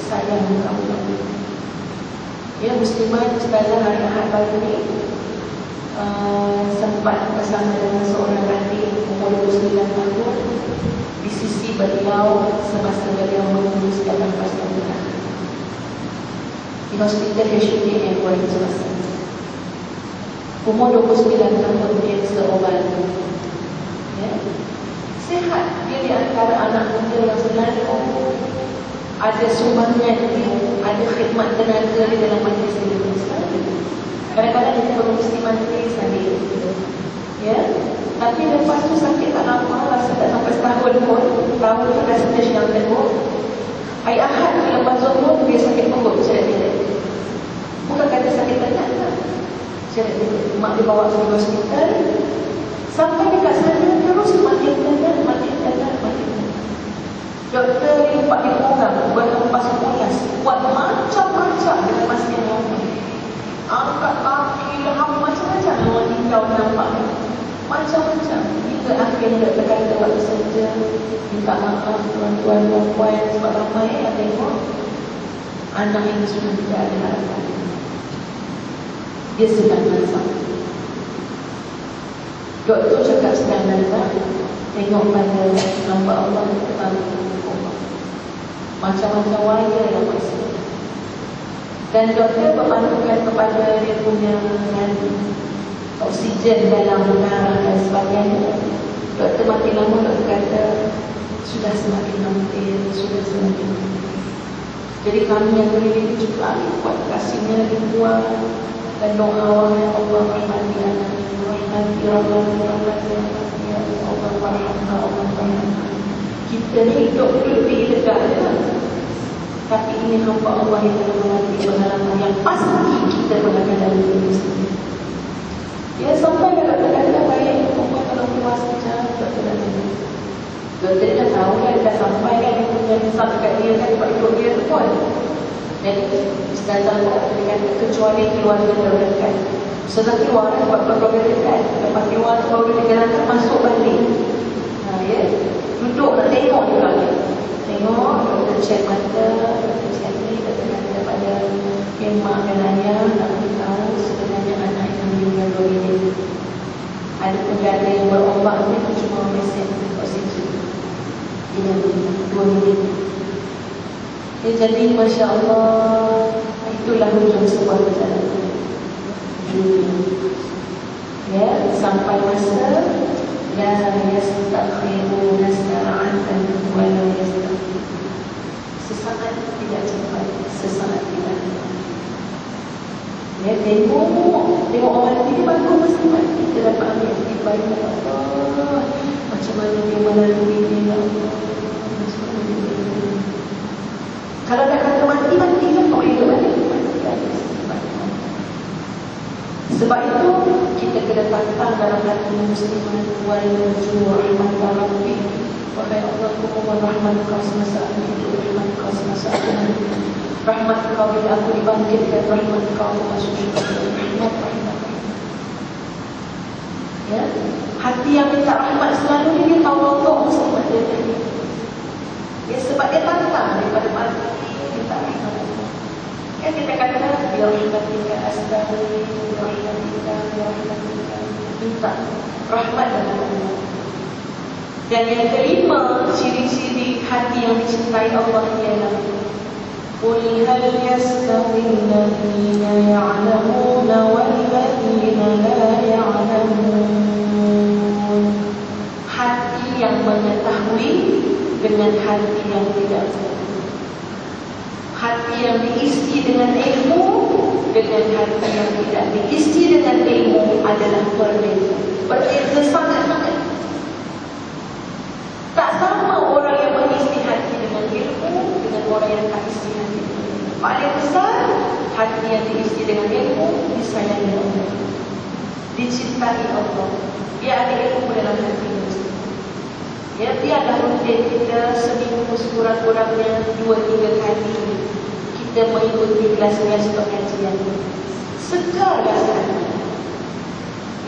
sayang kamu. Ya, muslimat setelah hari Ahad baru ni sempat bersama dengan seorang adik umur 29 tahun di sisi beliau semasa beliau mengurus dalam fasa terakhir di hospital HUKM Kuala Selatan. Umur 29 tahun dia seorang, ya, sihat. Dia di antara anak muda yang selalu ada sumbangan dia, ada khidmat tenaga di dalam majlis ilmu. Kadang-kadang dia berurusi majlis sendiri, ya. Tapi lepas tu sakit tak lama, rasa tak sampai setahun pun, tahun tu dah stage yang kedua. Hari Ahad lepas zuhur dia sakit perut, dia bukan kata sakit tenat lah. Mak dia bawa ke hospital, sampai dekat sana terus makin tenat. Doktor lipat di orang berhempas ulas, buat macam-macam dengan masa yang lama. Angkat kaki, leham, macam-macam orang tinggal nampak. Macam-macam. Hingga akhirnya doktor kata waktu saja minta maaf tuan-tuan dan puan sebab ramai yang tengok anak ini sudah tidak ada harapan. Dia sedang nazak. Doktor cakap sedang nazak. Tengok pada hamba Allah terbaru macam-macam wajah yang masih. Dan doktor berpandukan kepada dia punya oksigen dalam darah dan sebagainya. Doktor makin lama doktor kata sudah semakin hampir. Jadi kami yang berdiri juga buat kasihnya lagi kuat dan doa ya Allah rahmati anak, rahmati ya Allah rahmati. Kita ni hidup lebih lega je, tapi ini hamba Allah yang telah menanti pengalaman yang pasti kita gunakan dalam hidup sendiri. Ya, sampai dah kata-kata baik Allah kalau keluar sekejap, doktor dah tahu. Doktor dah tahu kan, dah sampai kan dia punya hisap dekat dia kan, sebab hidup dia tu pun. Jadi Ustazah dia kata kecuali keluarga terdekat. Ustazah keluar sebab keluarga dekat, lepas keluar tu baru dia jalankan masuk balik. Ya, duduk nak tengok juga dia. Tengok, doktor cek mata, doktor cek ni, doktor kata pada mak dan ayah nak beritahu sebenarnya anak yang meninggal 2 minit. Ada penjaga yang berobat ni cuma mesin oksigen. Dia 2 minit. Ya, jadi Masya Allah, itulah hujung sebuah perjalanan. Ya, sampai masa la yastakhiruna sa'atan wa la yastakhirun. Sesaat tidak cepat, sesaat tidak cepat. Ya, tengok orang ini bagus mesti mati. Kita dapat ambil baik Allah. Macam mana dia melalui dia, Allah. Kalau dah kata mati lah. Kau hidup balik. Sebab itu kita kena tantang dalam hati musliman wal najwa rahmat rabbi. Wahai Allah, aku mohon rahmat kau semasa aku hidup, rahmat kau semasa aku mati, rahmat kau bila aku dibangkitkan, rahmat kau masuk syurga, rahmat. Ya, hati yang minta rahmat selalu dia tahu Allah muslimat dia tadi. Ya, sebab dia tantang daripada mati minta rahmat. Kan kita kata bi rahmatika astaghfir, bi rahmatika minta rahmat dan Allah. Dan yang kelima, ciri-ciri hati yang dicintai Allah ialah qul hal yastawi alladhina ya'lamuna wal ladhina la ya'lamun. Hati yang mengetahui dengan hati yang tidak tahu. Hati yang diisi dengan ilmu dengan hati yang tidak diisi dengan ilmu adalah berbeza. Berbeza sangat-sangat. Tak sama orang yang mengisi hati dengan ilmu dengan orang yang tak isi hati. Paling besar, hati yang diisi dengan ilmu disayangi Allah, dicintai Allah. Dia ada ilmu dalam hati kita. Ya, biarlah rutin kita seminggu sekurang-kurangnya 2-3 kali kita mengikuti kelas-kelas pengajian. Segarlah hati.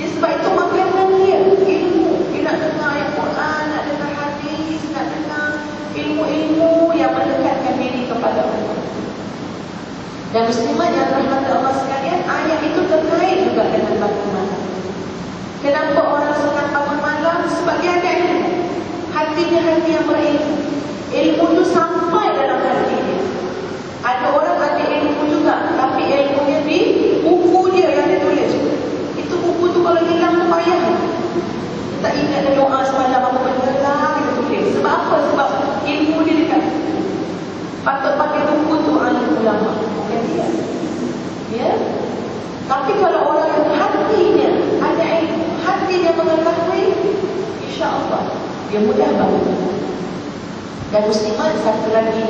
Ya, sebab itu makanan dia ilmu. Dia nak dengar ayat Quran, nak dengar hadis, nak dengar ilmu-ilmu yang mendekatkan diri kepada Allah. Dan muslimat yang rahmat Allah sekalian, ayat itu terkait juga dengan bangun malam. Kenapa orang senang bangun malam? Sebab dia ada ilmu. Hatinya hati yang berilmu. Ilmu itu sampai dalam hati dia. Ada orang ada ilmu juga, tapi ilmunya di buku dia yang dia tulis. Itu buku tu kalau hilang tu payah. Dia tak ingat dia doa semalam apa benda lah dia tulis. Sebab apa? Sebab ilmu dia dekat. Patut pakai buku tu alim ulama. Bukan dia. Ya. Tapi kalau orang yang hatinya ada ilmu, hati dia mengetahui, insya-Allah dia mudah bangun. Dan muslimat, satu lagi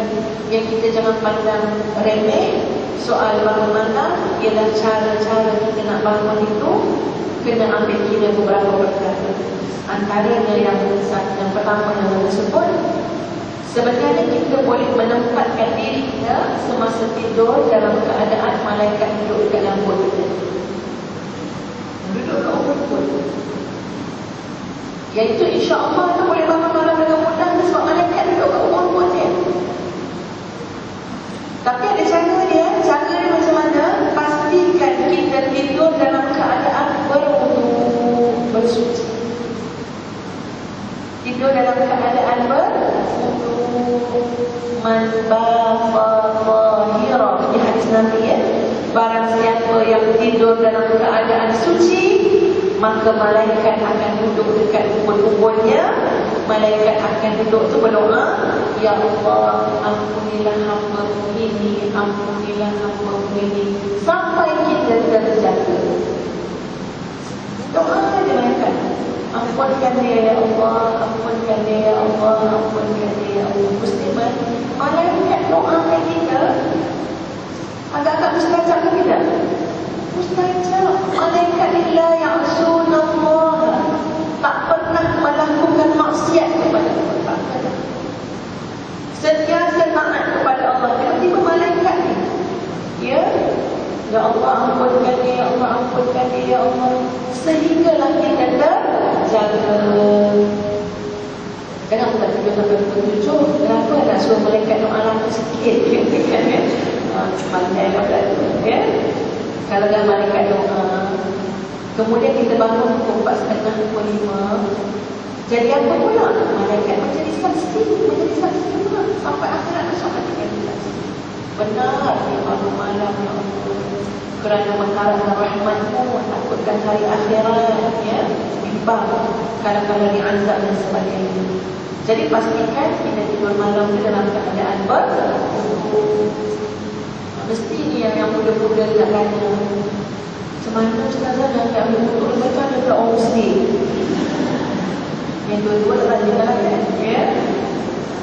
yang kita jangan pandang remeh soal bangun malam ialah cara-cara kita nak bangun itu kena ambil kira beberapa perkara. Antaranya yang pertama yang saya sebut, sebenarnya kita boleh menempatkan diri kita semasa tidur dalam keadaan malaikat duduk dekat dalam perut kita. Duduk kat perut. Iaitu insya-Allah kita boleh bangun malam dengan mudah sebab malaikat duduk kat perut dia. Tapi ada cara dia macam mana? Pastikan kita tidur dalam keadaan berwudu, bersuci. Tidur dalam keadaan berwudu, man-ba-fa-fa-hira. Ini hadis Nabi ya. Barang siapa yang tidur dalam keadaan suci, maka malaikat akan duduk dekat ubun-ubunnya. Malaikat akan duduk tu berdoa, ya Allah, ampunilah hamba-Mu ini, ampunilah hamba-Mu ini, sampai kita terjaga. Doa dia malaikat, ampunkan dia ya Allah, ampunkan dia ya Allah, ampunkan dia ya Allah. Muslimat, malaikat doakan kita agak-agak mustajab ke tidak? Mustajab. Malaikat la ya'suna Allah, tak pernah melakukan maksiat kepada Allah. Sentiasa taat kepada Allah. Tiba-tiba malaikat ni, ya, ya Allah ampunkan dia, ya Allah ampunkan dia, ya Allah, sehinggalah kita terjaga. Kenapa tak tidur sampai pukul 7? Kenapa nak suruh malaikat doa lama sikit? Pandai lah tu, ya. Kalau dah malaikat doa, kemudian kita bangun pukul 4.30, pukul 5, jadi apa pula? Malaikat menjadi saksi pula. Sampai akhirat esok nanti jadi saksi. Benar dia bangun malam, ya Allah, kerana mengharapkan rahmat-Mu, takutkan hari akhirat, ya, bimbang kadang-kadang diazab dan sebagainya. Jadi pastikan kita tidur malam itu dalam keadaan berwudu. Mesti ni yang muda-muda nak tanya, macam mana Ustazah nak ambil wudu? Mereka ada pula orang Muslim. Yang dua-dua tak ada kan? Ya?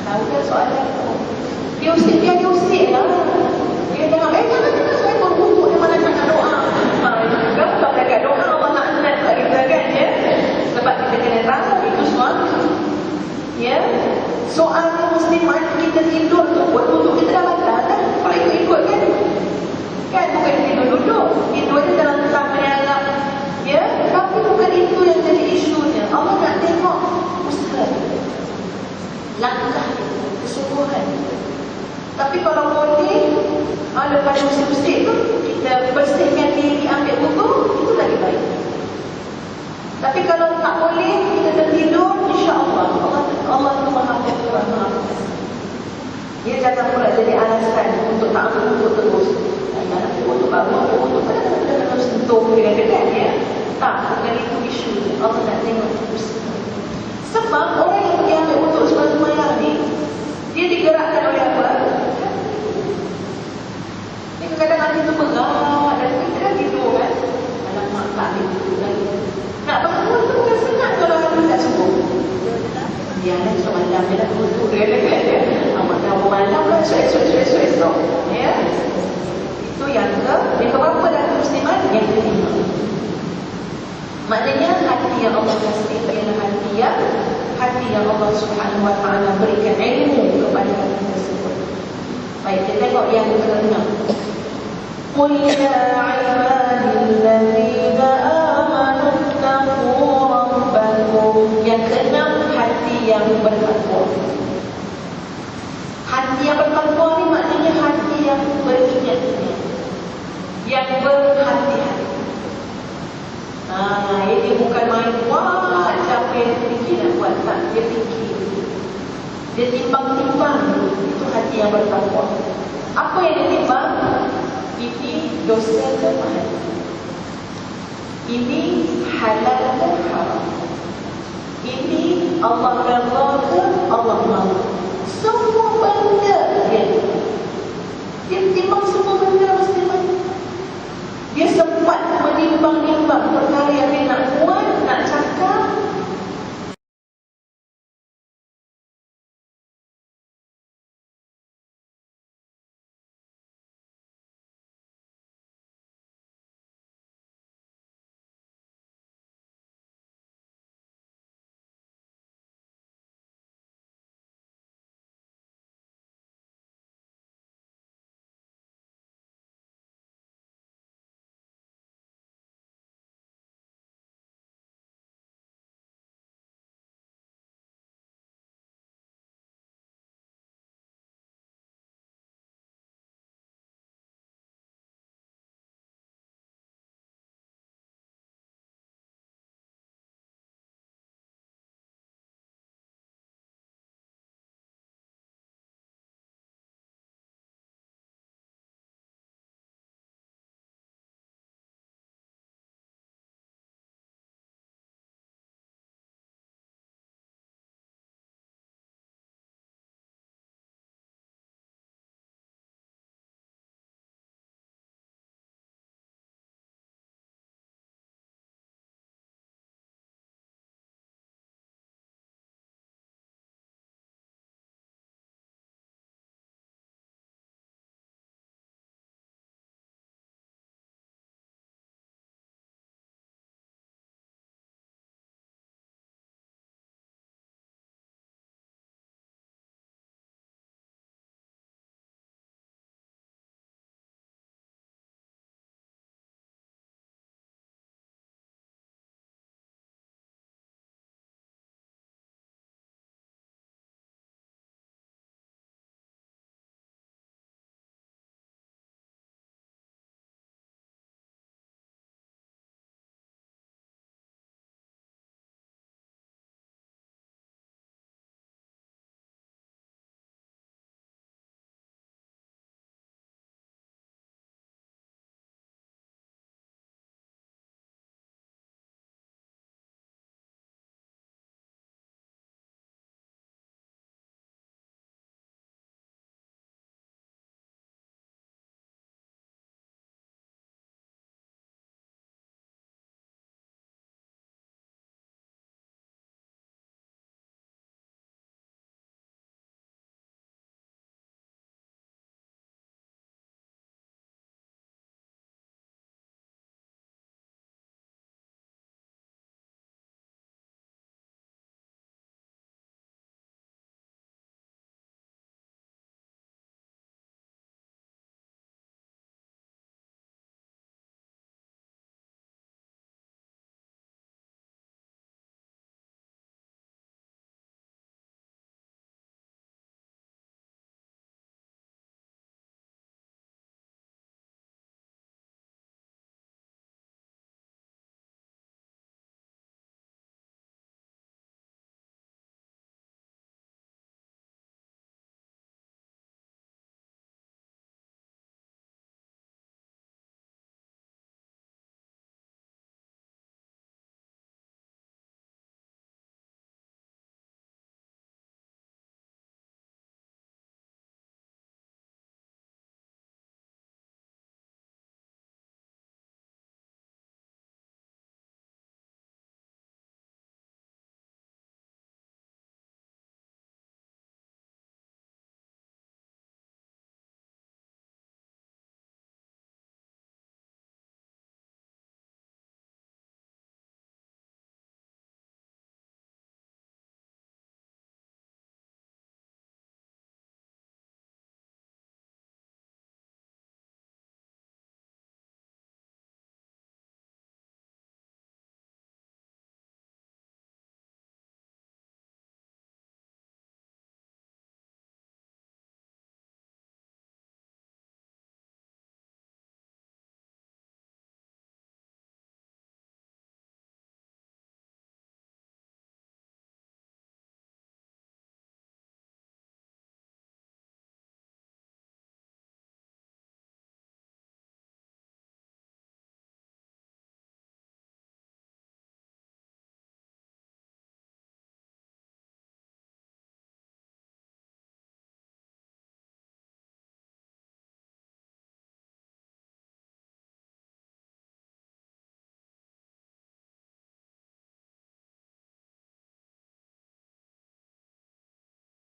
Tahu kan soalan tu? Dia usik lah. Dia tengok, jangan saya berwudu, dia mana nak doa. Kalau dekat doa, Allah laknat kita kan? Ya? Sebab kita kena tahu itu semua. Ya? Soalnya muslimat, kita tidur tu buat wudu kita dah batal kan? Kalau ikut-ikut kan? Kan bukan tidur duduk, tidur dia dalam tempat menyalak. Ya? Tapi bukan itu yang jadi isunya. Allah nak tengok usaha kita, langkah kita, kesungguhan kita. Tapi kalau boleh, lepas usik-usik tu kita bersihkan diri, ambil wudu, itu lagi baik. Tapi kalau tak boleh, kita tertidur, insya-Allah Allah tu Maha Pengampun, Maha Pengasih. Dia jangan pula jadi alasan untuk tak ambil wudu terus. Nanti wudu baru, wudu kadang-kadang harus sentuh dekat-dekat ya. Tak, bukan itu isu. Allah nak tengok usaha. Sebab orang yang pergi ambil wudu sebelum malam ni, dia digerakkan oleh apa? Ni kadang-kadang hati tu berat dan kita kan tidur kan. Alamak, tak ambil wudu lagi. Nak bangun tu bukan senang kalau hati tak sembuh. Dia lah semalam dia dah wudu dia dekat dia. Amat dah malam lah, esok. Ya. Itu yang keberapa dah muslimat? Yang kelima. Maknanya hati yang Allah kasih ialah hati yang Allah Subhanahu Wa Taala berikan ilmu kepada hati tersebut. Baik, kita tengok yang keenam. Qul ya ibadilladzina amanu taqu rabbakum. Yang keenam, hati yang bertakwa. Hati yang bertakwa ni maknanya hati yang beringat-ingat. Dia timbang-timbang dulu. Itu hati yang bertakwa. Apa yang dia timbang? Ini dosa ke pahala? Ini halal ke haram? Ini Allah redha ke Allah mahu? Semua benda